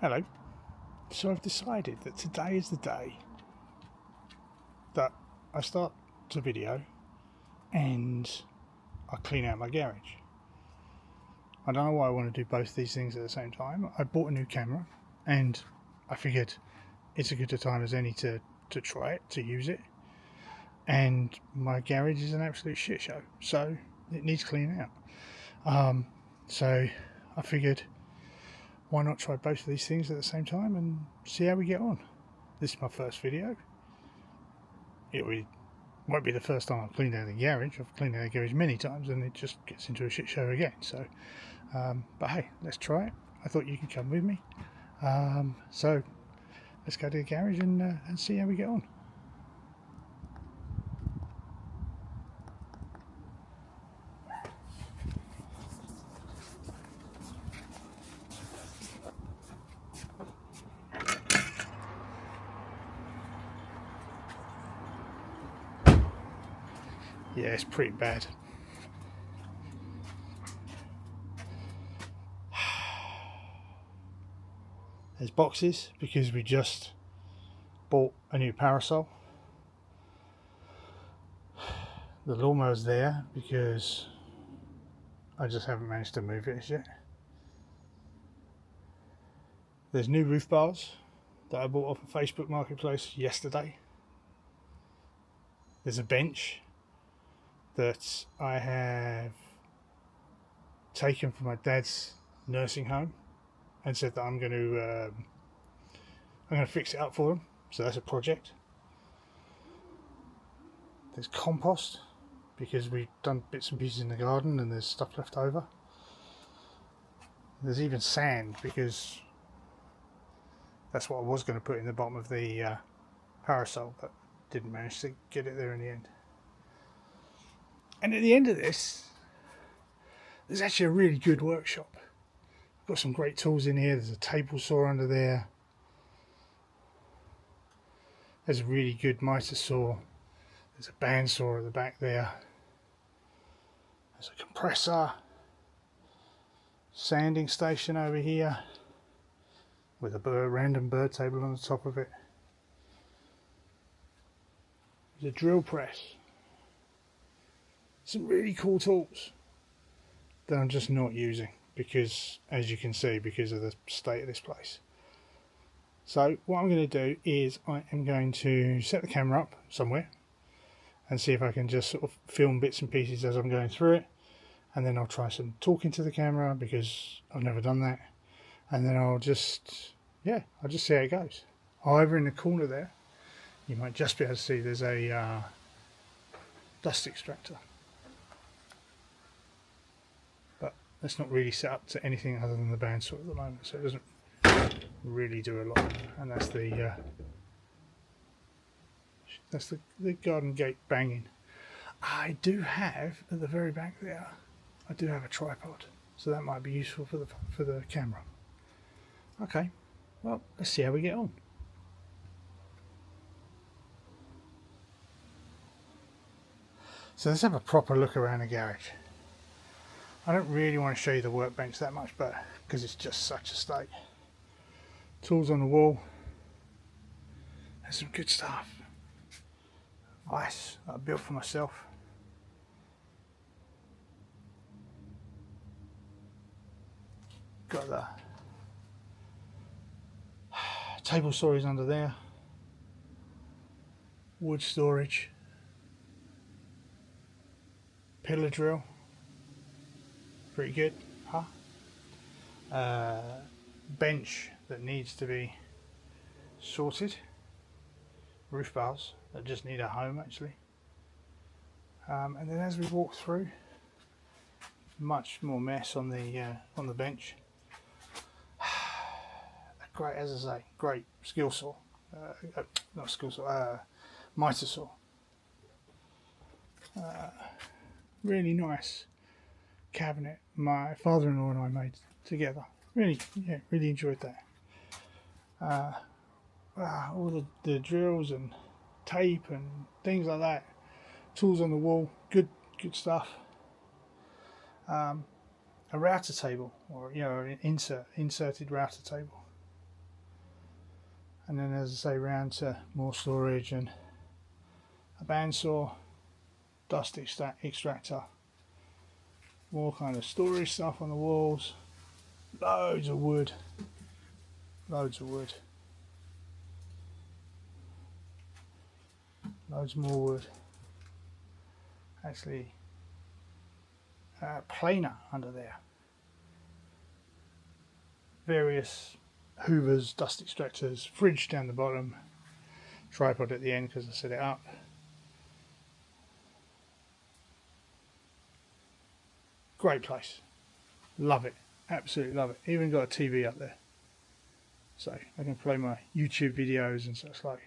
Hello. So I've decided that today is the day that I start the video and I clean out my garage. I don't know why I want to do both these things at the same time. I bought a new camera and I figured it's as good a time as any to try it, to use it. And my garage is an absolute shit show, so it needs cleaning out. So I figured, why not try both of these things at the same time and see how we get on. This is my first video. It won't be the first time I've cleaned out the garage. I've cleaned out the garage many times and it just gets into a shit show again. So, but hey, let's try it. I thought you could come with me. So let's go to the garage and see how we get on. Yeah, it's pretty bad. There's boxes because we just bought a new parasol. The lawnmower's there because I just haven't managed to move it as yet. There's new roof bars that I bought off of Facebook Marketplace yesterday. There's a bench that I have taken from my dad's nursing home and said that I'm going to fix it up for him. So that's a project. There's compost because we've done bits and pieces in the garden and there's stuff left over. There's even sand because that's what I was going to put in the bottom of the parasol, but didn't manage to get it there in the end. And at the end of this, there's actually a really good workshop. I've got some great tools in here. There's a table saw under there. There's a really good miter saw. There's a bandsaw at the back there. There's a compressor. Sanding station over here with a random bird table on the top of it. There's a drill press. Some really cool tools that I'm just not using because, as you can see, because of the state of this place. So what I'm going to do is I am going to set the camera up somewhere and see if I can just sort of film bits and pieces as I'm going through it, and then I'll try some talking to the camera because I've never done that, and then I'll just see how it goes. Over in the corner there, you might just be able to see there's a dust extractor. That's not really set up to anything other than the bandsaw at the moment, so it doesn't really do a lot. And that's the garden gate banging. I do have at the very back there, I do have a tripod, so that might be useful for the camera. Okay, well, let's see how we get on. So let's have a proper look around the garage. I don't really want to show you the workbench that much, but because it's just such a state. Tools on the wall. There's some good stuff. Ice that I built for myself. Got the table saw is under there. Wood storage. Pillar drill. Pretty good, huh? Bench that needs to be sorted. Roof bars that just need a home, actually. And then as we walk through, much more mess on the bench. Great, as I say, great skill saw. Not skill saw. Miter saw. Really nice cabinet my father-in-law and I made together. Really enjoyed that. All the drills and tape and things like that. Tools on the wall, good stuff. A router table, or an inserted router table. and then, as I say, round to more storage and a bandsaw, dust extractor, more kind of storage stuff on the walls, loads of wood, loads more wood. Actually, planer under there. Various hoovers, dust extractors, fridge down the bottom, tripod at the end because I set it up. Great place. Love it. Absolutely love it. Even got a TV up there. So I can play my YouTube videos and such like.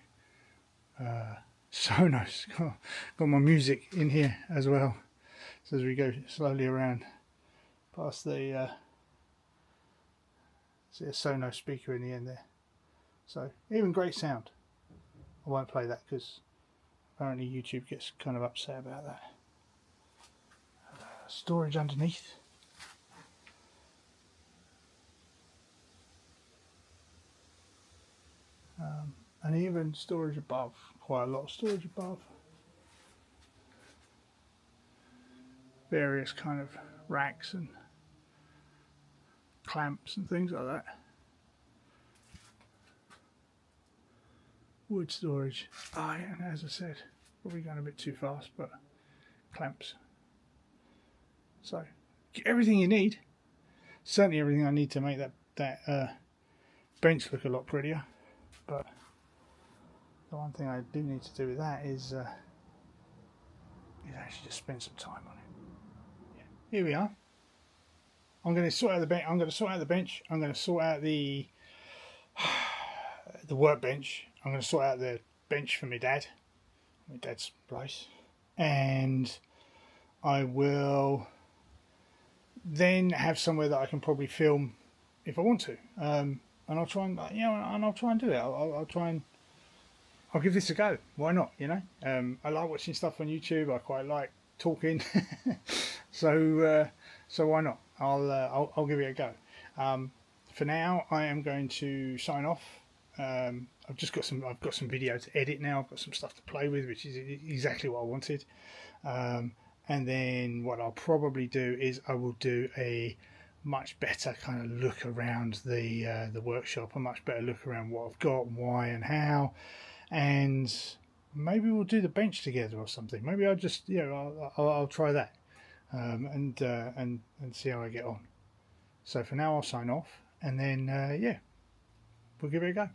So nice. Got my music in here as well. So as we go slowly around past the see a Sonos speaker in the end there. So even great sound. I won't play that because apparently YouTube gets kind of upset about that. Storage underneath. And even storage above. Quite a lot of storage above. Various kind of racks and clamps and things like that. Wood storage. And as I said, probably going a bit too fast, but clamps. So everything you need. Certainly everything I need to make that bench look a lot prettier. But the one thing I do need to do with that is actually just spend some time on it. Yeah. Here we are. I'm going to sort out the bench. I'm going to sort out the bench. I'm going to sort out the workbench. I'm going to sort out the bench for my dad's place, and I will then have somewhere that I can probably film if I want to. And I'll try and I'll try and do it. I'll try and I'll give this a go. Why not? I like watching stuff on YouTube. I quite like talking, so why not? I'll give it a go. For now, I am going to sign off. I've got some video to edit now. I've got some stuff to play with, which is exactly what I wanted. And then what I'll probably do is I will do a much better kind of look around the workshop, a much better look around what I've got, why and how, and maybe we'll do the bench together or something. Maybe I'll just I'll try that and see how I get on. So for now I'll sign off, and then we'll give it a go.